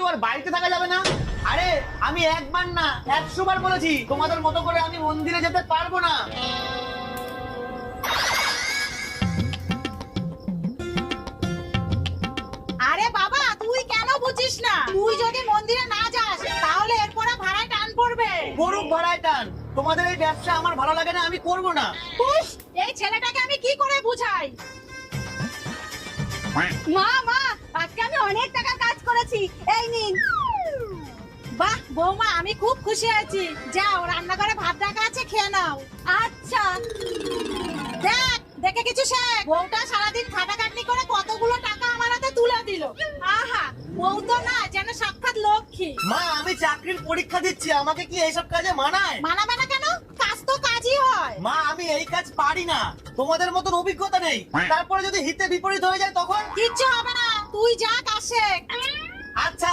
আর বাড়িতে থাকা যাবে না? আরে আমি একবার না 100 বার বলেছি তোমাদের মতো করে আমি মন্দিরে যেতে পারবো না। আরে বাবা, তুই কেন বুঝিস না? তুই যদি মন্দিরে না যাস তাহলে এরপরে ভাড়ায় টান পড়বে। গরুক ভাড়ায় টান, তোমাদের এই ব্যবসা আমার ভালো লাগে না, আমি করবো না। উফ, এই ছেলেটাকে আমি কি করে বুঝাই? মা মা, আজকে আমি অনেক টাকার কাজ করেছি, এই নিন। বাহ বৌমা, আমি খুব খুশি আছি। যাও রান্নাঘরে ভাত রাখা আছে, খেয়ে নাও। আচ্ছা। দেখ, দেখে কিছু শেখ। বউটা সারাদিন খাটাখাটনি করে কতগুলো টাকা আমার হাতে তুলে দিল। আহা, বউ তো না যেন সাক্ষাৎ লক্ষ্মী। মা আমি চাকরির পরীক্ষা দিচ্ছি, আমাকে কি এইসব কাজে মানায়? মানাবে না কেন? কাজ তো কাজই হয়। মা আমি এই কাজ পারি না, তোমাদের মতন অভিজ্ঞতা নেই। তারপরে যদি হিতে বিপরীত হয়ে যায় তখন? কিচ্ছু হবে না, তুই যা কাজ শেখ। আচ্ছা